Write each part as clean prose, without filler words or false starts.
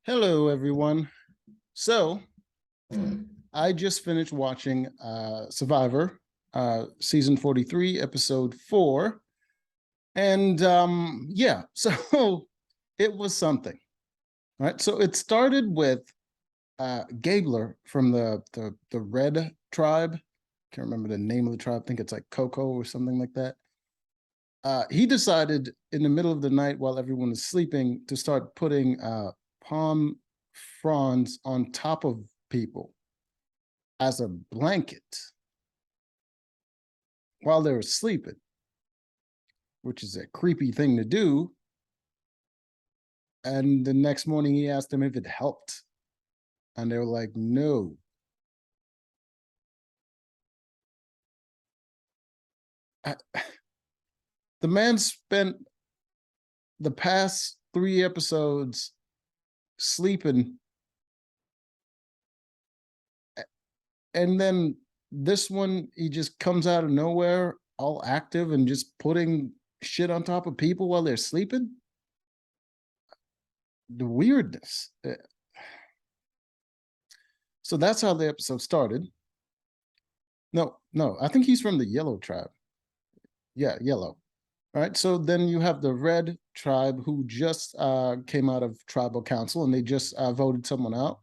Hello, everyone. So I just finished watching Survivor, season 43, episode 4. And yeah, so it was something. All right. So it started with Gabler from the Red tribe. Can't remember the name of the tribe. I think it's like Coco or something like that. He decided in the middle of the night while everyone is sleeping to start putting palm fronds on top of people as a blanket while they were sleeping, which is a creepy thing to do. And the next morning he asked them if it helped. And they were like, no. The man spent the past 3 episodes sleeping. And then this one, he just comes out of nowhere, all active and just putting shit on top of people while they're sleeping. The weirdness. So that's how the episode started. No, I think he's from the Yellow tribe. Yeah, Yellow. All right. So then you have the Red tribe who just came out of tribal council and they just voted someone out,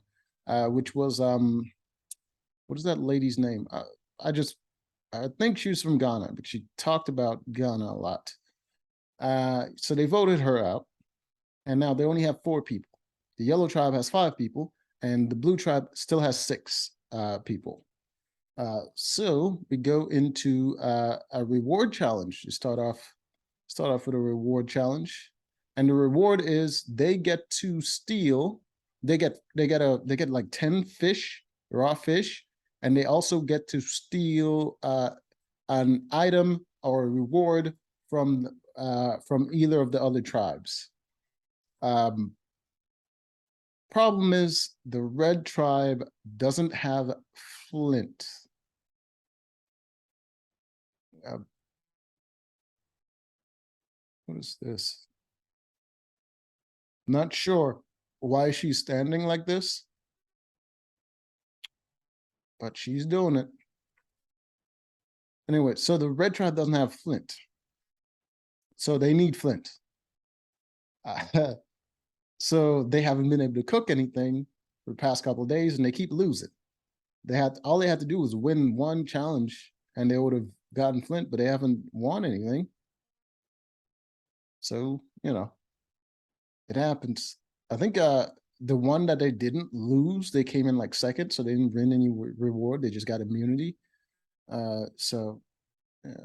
which was what is that lady's name? I think she was from Ghana, but she talked about Ghana a lot. So they voted her out, and now they only have 4 people. The Yellow tribe has 5 people, and the Blue tribe still has 6 people. So we go into a reward challenge to start off with a reward challenge, and the reward is they get to steal. They get like 10 fish, raw fish, and they also get to steal an item or a reward from either of the other tribes. Um, Problem is the Red tribe doesn't have flint. Uh, what is this? Not sure why she's standing like this, but she's doing it. Anyway, so the Red tribe doesn't have flint. So they need flint. So they haven't been able to cook anything for the past couple of days and they keep losing. All they had to do was win one challenge and they would have gotten flint, but they haven't won anything. So, it happens. I think the one that they didn't lose, they came in like second, so they didn't win any reward. They just got immunity. So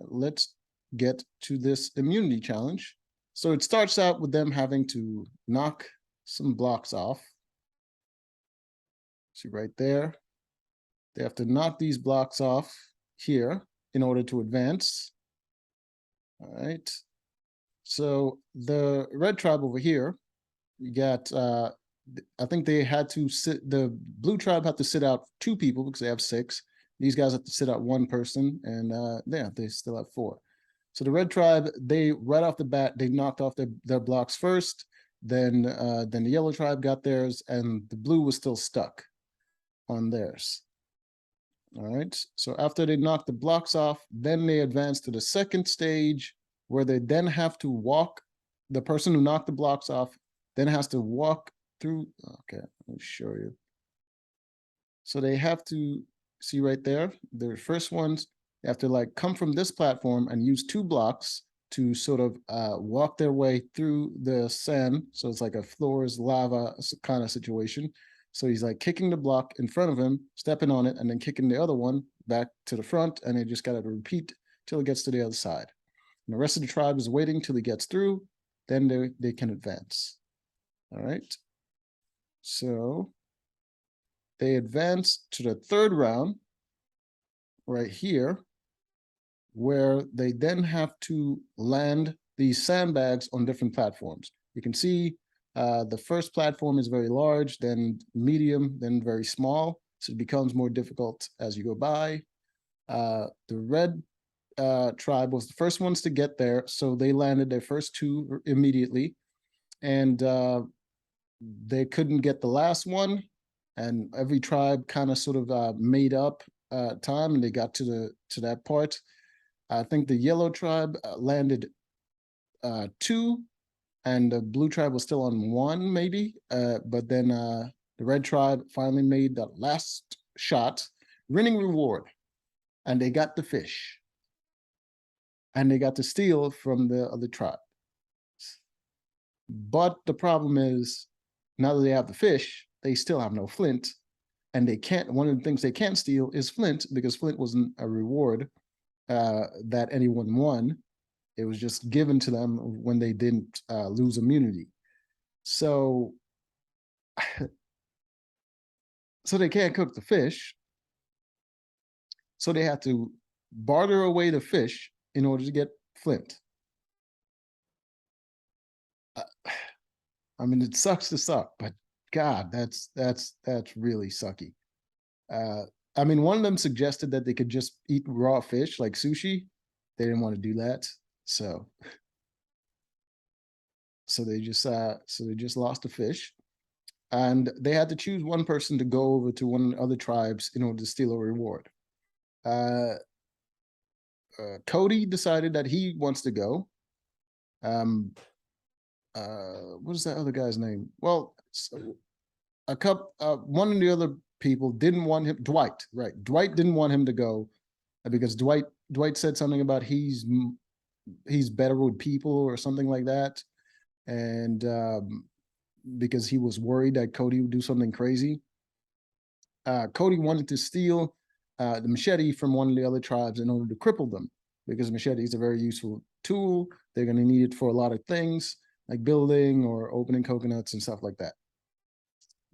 let's get to this immunity challenge. So it starts out with them having to knock some blocks off. See right there. They have to knock these blocks off here in order to advance. All right. So the Red tribe over here, you got I think they had to sit, the Blue tribe had to sit out 2 people because they have 6. These guys have to sit out 1 person, and yeah, they still have 4. So the Red tribe, they right off the bat, they knocked off their blocks first. Then the Yellow tribe got theirs, and the Blue was still stuck on theirs. All right. So after they knocked the blocks off, then they advance to the second stage where they then have to walk. The person who knocked the blocks off then has to walk through. Okay, let me show you. So they have to see right there, the first ones, they have to like come from this platform and use 2 blocks to sort of walk their way through the sand. So it's like a floor is lava kind of situation. So he's like kicking the block in front of him, stepping on it, and then kicking the other one back to the front, and they just got to repeat till it gets to the other side. And the rest of the tribe is waiting till he gets through, then they can advance. All right. So they advance to the 3rd round right here, where they then have to land these sandbags on different platforms. You can see the first platform is very large, then medium, then very small. So it becomes more difficult as you go by. The Red tribe was the first ones to get there. So they landed their first 2 immediately. And they couldn't get the last one, and every tribe kind of sort of made up time, and they got to that part. I think the yellow tribe landed 2, and the blue tribe was still on 1, maybe. But then the red tribe finally made the last shot, winning reward, and they got the fish, and they got to steal from the other tribe. But the problem is, now that they have the fish, they still have no flint, and they can't. One of the things they can't steal is flint, because flint wasn't a reward that anyone won. It was just given to them when they didn't lose immunity. So, so they can't cook the fish. So they have to barter away the fish in order to get flint. I mean, it sucks to suck, but God, that's really sucky. I mean, one of them suggested that they could just eat raw fish like sushi. They didn't want to do that, so they just lost the fish, and they had to choose one person to go over to one of the other tribes in order to steal a reward. Cody decided that he wants to go. What is that other guy's name? Well, so one of the other people didn't want him. Dwight, right? Dwight didn't want him to go because Dwight said something about he's better with people or something like that, and because he was worried that Cody would do something crazy. Cody wanted to steal the machete from one of the other tribes in order to cripple them, because machete is a very useful tool. They're going to need it for a lot of things, like building or opening coconuts and stuff like that.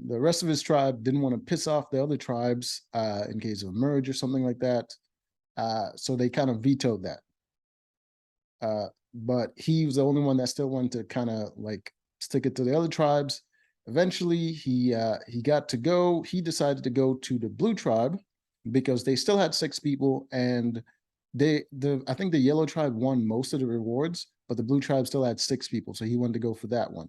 The rest of his tribe didn't want to piss off the other tribes in case of a merge or something like that. So they kind of vetoed that. But he was the only one that still wanted to kind of like stick it to the other tribes. Eventually, he got to go. He decided to go to the blue tribe because they still had 6 people, and I think the yellow tribe won most of the rewards, but the blue tribe still had 6 people, so he wanted to go for that one.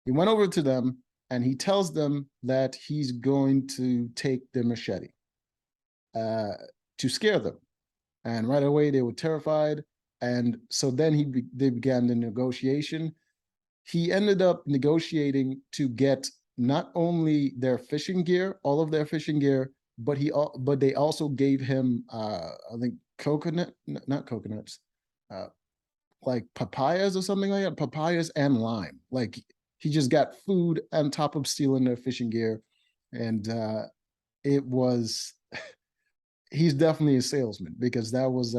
He went over to them, and he tells them that he's going to take the machete to scare them. And right away, they were terrified. And so then they began the negotiation. He ended up negotiating to get not only their fishing gear, all of their fishing gear, but they also gave him, I think, not coconuts, like papayas or something like that, papayas and lime. Like, he just got food on top of stealing their fishing gear. And it was, he's definitely a salesman, because that was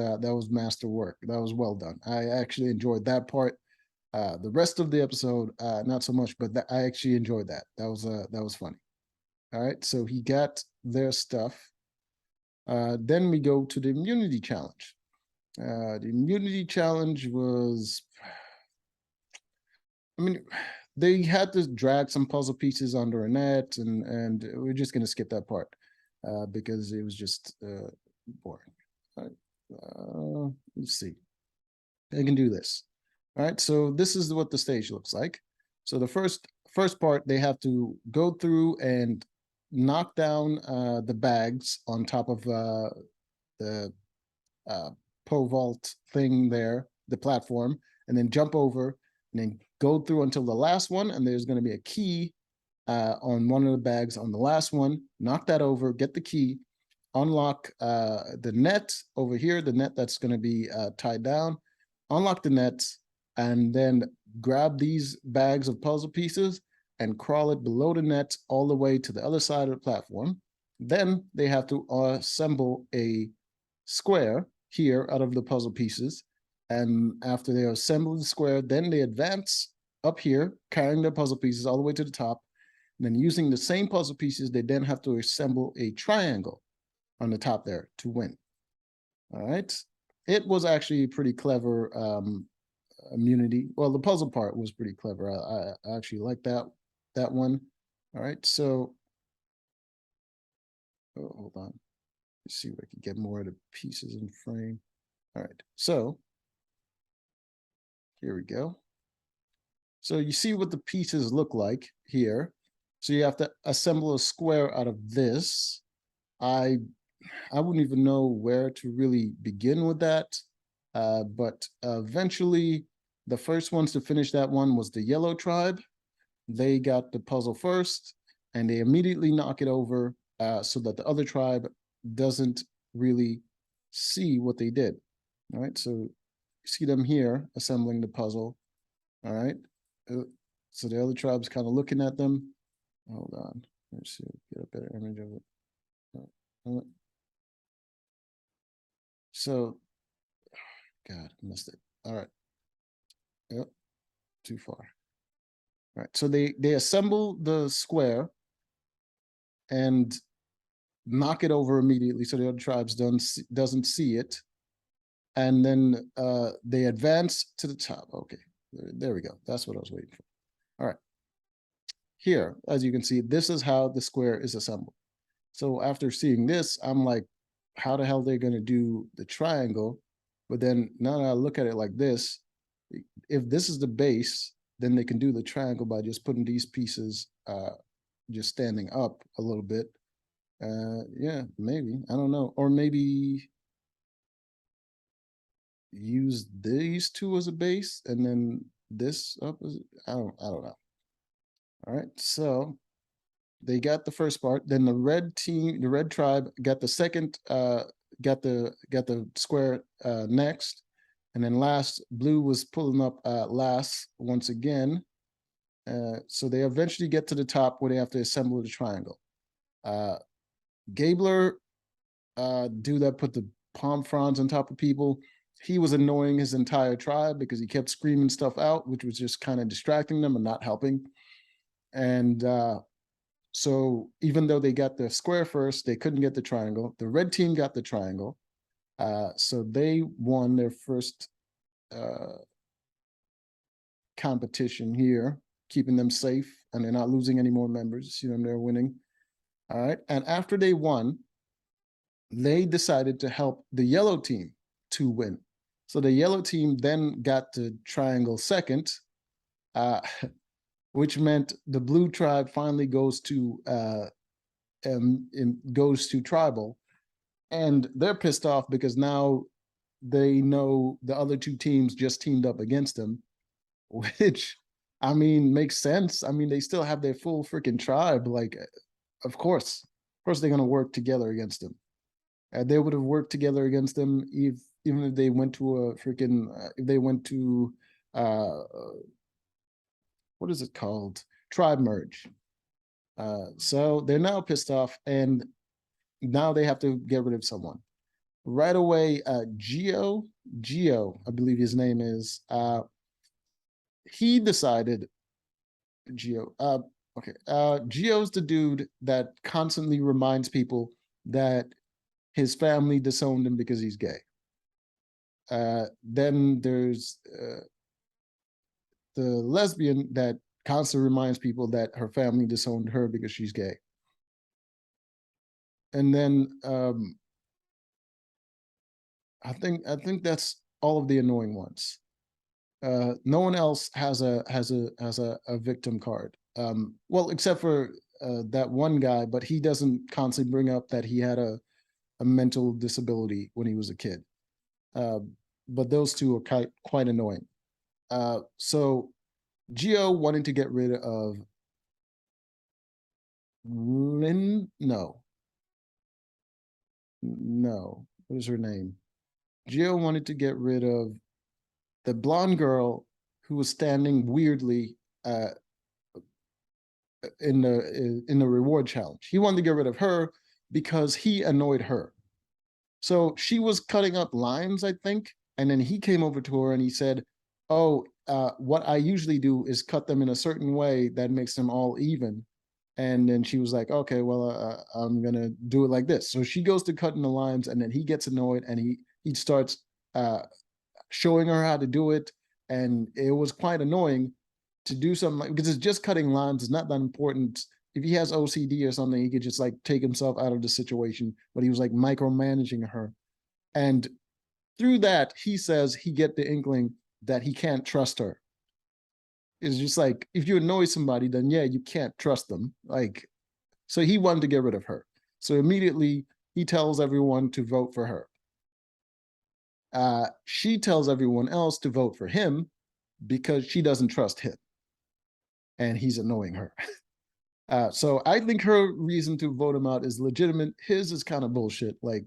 master work. That was well done. I actually enjoyed that part. The rest of the episode, not so much, but I actually enjoyed that. That was funny. All right, so he got their stuff. Then we go to the immunity challenge. The immunity challenge was, I mean, they had to drag some puzzle pieces under a net, and we're just gonna skip that part because it was just boring. All right, let's see. I can do this. All right, so this is what the stage looks like. So the first part, they have to go through and knock down the bags on top of the pole vault thing there, the platform, and then jump over and then go through until the last one, and there's going to be a key on one of the bags on the last one. Knock that over, get the key, unlock the net over here, the net that's going to be tied down, unlock the net, and then grab these bags of puzzle pieces and crawl it below the net all the way to the other side of the platform. Then they have to assemble a square here out of the puzzle pieces. And after they assemble the square, then they advance up here, carrying their puzzle pieces all the way to the top. And then using the same puzzle pieces, they then have to assemble a triangle on the top there to win. All right. It was actually pretty clever immunity. Well, the puzzle part was pretty clever. I actually like that one. All right. So, hold on. Let's see if I can get more of the pieces in frame. All right. So here we go. So you see what the pieces look like here. So you have to assemble a square out of this. I wouldn't even know where to really begin with that. But eventually, the first ones to finish that one was the yellow tribe. They got the puzzle first, and they immediately knock it over so that the other tribe doesn't really see what they did. All right, so you see them here assembling the puzzle. All right, so the other tribe's kind of looking at them. Hold on, let's see, get a better image of it. So, God, I missed it. All right. Yep, too far. All right, so they assemble the square and knock it over immediately so the other tribes doesn't see it. And then they advance to the top. Okay, there we go. That's what I was waiting for. All right. Here, as you can see, this is how the square is assembled. So after seeing this, I'm like, how the hell they're going to do the triangle? But then now that I look at it like this, if this is the base, then they can do the triangle by just putting these pieces just standing up a little bit. Yeah, maybe, I don't know. Or maybe use these two as a base and then this up as, I don't know. All right, so they got the first part. Then the red team, the red tribe got the second, got the square next. And then last, blue was pulling up last once again. So they eventually get to the top where they have to assemble the triangle. Gabler, dude that put the palm fronds on top of people, he was annoying his entire tribe because he kept screaming stuff out, which was just kind of distracting them and not helping. And so even though they got the square first, they couldn't get the triangle. The red team got the triangle. So they won their first competition here, keeping them safe, and they're not losing any more members. You see them, they're winning. All right. And after they won, they decided to help the yellow team to win. So the yellow team then got the triangle second, which meant the blue tribe finally goes to tribal, and they're pissed off because now they know the other two teams just teamed up against them, which, I mean, makes sense. I mean, they still have their full freaking tribe. Like, of course they're gonna work together against them. They would have worked together against them even if they went to a freaking if they went to what is it called, tribe merge. So they're now pissed off, and now they have to get rid of someone right away. Geo, I believe his name is. He decided Geo. Okay. Geo's the dude that constantly reminds people that his family disowned him because he's gay. Then there's the lesbian that constantly reminds people that her family disowned her because she's gay. And then I think that's all of the annoying ones. No one else has a victim card. Well, except for that one guy, but he doesn't constantly bring up that he had a mental disability when he was a kid. But those two are quite annoying. So Geo wanted to get rid of Lynn. No. What is her name? Geo wanted to get rid of the blonde girl who was standing weirdly in the reward challenge. He wanted to get rid of her because he annoyed her. So she was cutting up lines, I think, and then he came over to her and he said, "Oh, what I usually do is cut them in a certain way that makes them all even." And then she was like, "Okay, well, I'm gonna do it like this." So she goes to cutting the lines, and then he gets annoyed, and he starts showing her how to do it, and it was quite annoying to do something like, because it's just cutting lines. It's not that important. If he has OCD or something, he could just like take himself out of the situation. But he was like micromanaging her, and through that, he says he get the inkling that he can't trust her. It's just like, if you annoy somebody, then yeah, you can't trust them. Like, so he wanted to get rid of her. So immediately he tells everyone to vote for her. She tells everyone else to vote for him because she doesn't trust him and he's annoying her. So I think her reason to vote him out is legitimate. His is kind of bullshit. Like,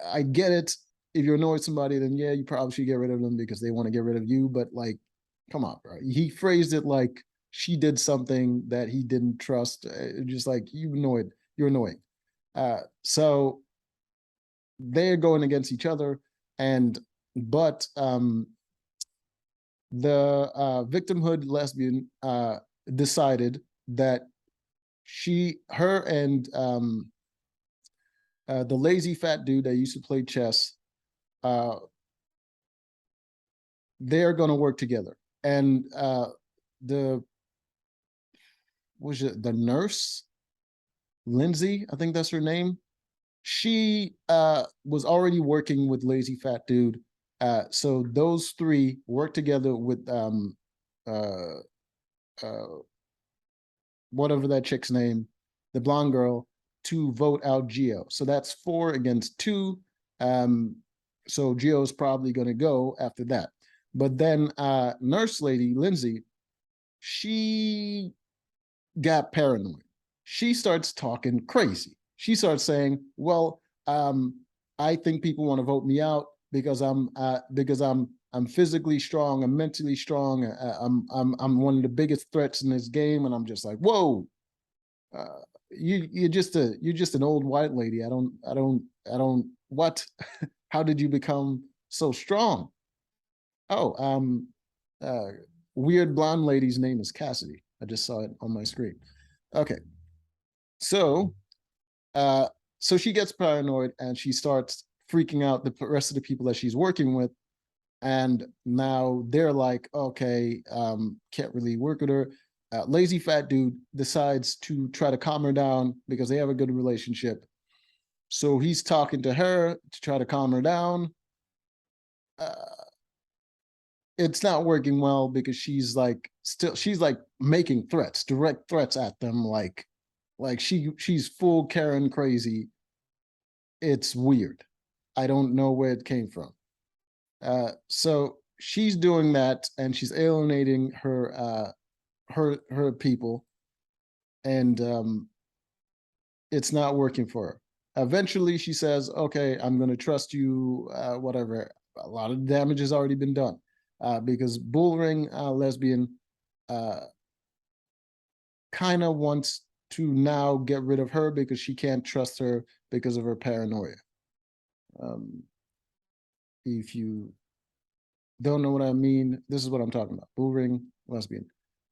I get it. If you annoy somebody, then yeah, you probably should get rid of them because they want to get rid of you. But like, come on, bro. He phrased it like she did something that he didn't trust. Just like, you annoyed, you're annoying. So they're going against each other, and but the victimhood lesbian decided that her and the lazy fat dude that used to play chess, uh, they're going to work together. And the was it the nurse, Lindsay, I think that's her name. She was already working with lazy fat dude. So those three work together with uh, uh, whatever that chick's name, the blonde girl, to vote out Geo. So that's 4 against 2. So Geo's probably going to go after that. But then nurse lady, Lindsay, she got paranoid. She starts talking crazy. She starts saying, well, I think people want to vote me out because I'm physically strong, I'm mentally strong, I'm one of the biggest threats in this game, and I'm just like, whoa, you're just an old white lady. I don't what? How did you become so strong? Oh, uh, weird blonde lady's name is Cassidy. I just saw it on my screen. Okay, so uh, so she gets paranoid and she starts freaking out the rest of the people that she's working with, and now they're like, okay, can't really work with her. Lazy fat dude decides to try to calm her down because they have a good relationship. So he's talking to her to try to calm her down. Uh, it's not working well because she's like making threats, direct threats at them, like she's full Karen crazy. It's weird. I don't know where it came from. So she's doing that and she's alienating her people, and it's not working for her. Eventually, she says, "Okay, I'm going to trust you." Whatever. A lot of damage has already been done because Bullring lesbian uh, kind of wants to now get rid of her because she can't trust her because of her paranoia. Um, if you don't know what I mean, this is what I'm talking about. Bullring lesbian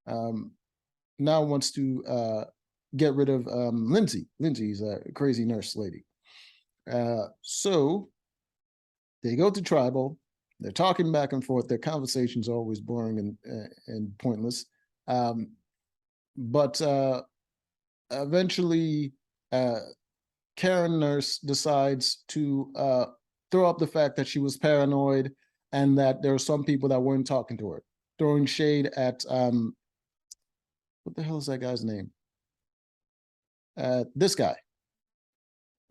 um, now wants to get rid of Lindsay. Lindsay's a crazy nurse lady. So they go to tribal. They're talking back and forth. Their conversations are always boring and pointless. But eventually, uh, Karen Nurse decides to throw up the fact that she was paranoid and that there are some people that weren't talking to her, throwing shade at what the hell is that guy's name? This guy.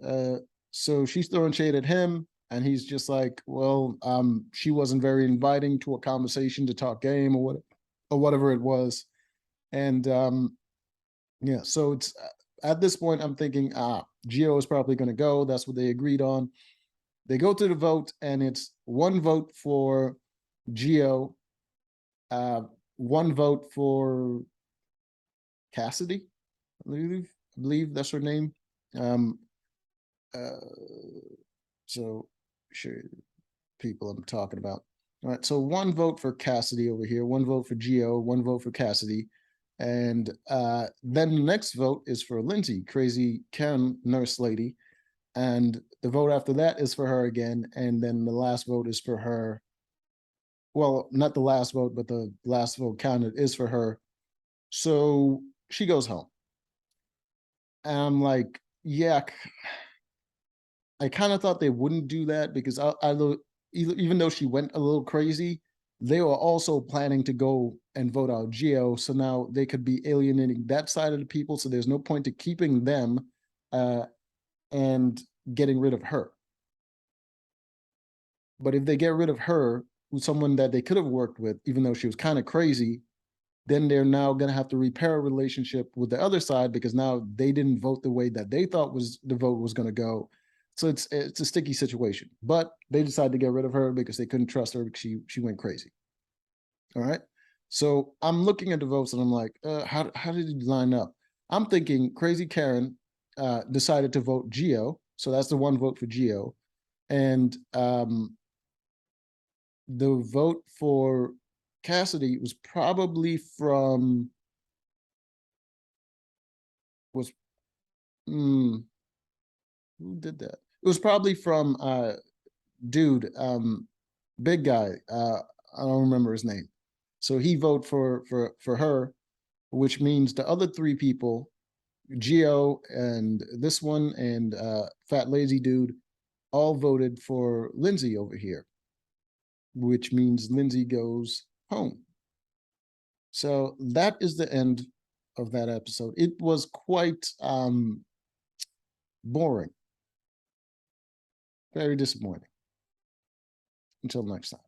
Uh, so she's throwing shade at him, and he's just like, "Well, she wasn't very inviting to a conversation to talk game or whatever it was." And yeah, so it's at this point I'm thinking, Geo is probably going to go. That's what they agreed on. They go to the vote, and it's 1 vote for Geo, uh, 1 vote for Cassidy. I believe that's her name. Um, uh, so sure, people I'm talking about. All right, so 1 vote for Cassidy over here, 1 vote for Geo, 1 vote for Cassidy, and then the next vote is for Lindsay, crazy Karen nurse lady, and the vote after that is for her again, and then the last vote is for her. Well, not the last vote, but the last vote counted is for her. So she goes home. And I'm like, yeah, I kind of thought they wouldn't do that because even though she went a little crazy, they were also planning to go and vote out Geo. So now they could be alienating that side of the people. So there's no point to keeping them and getting rid of her. But if they get rid of her, who's someone that they could have worked with, even though she was kind of crazy, then they're now going to have to repair a relationship with the other side because now they didn't vote the way that they thought was the vote was going to go. So it's a sticky situation. But they decided to get rid of her because they couldn't trust her because she went crazy. All right. So I'm looking at the votes and I'm like, how did it line up? I'm thinking Crazy Karen decided to vote Geo. So that's the one vote for Geo. And the vote for Cassidy was probably from who did that? It was probably from dude, big guy. I don't remember his name. So he voted for her, which means the other three people, Geo and this one and Fat Lazy Dude, all voted for Lindsay over here, which means Lindsay goes home. So that is the end of that episode. It was quite boring, very disappointing. Until next time.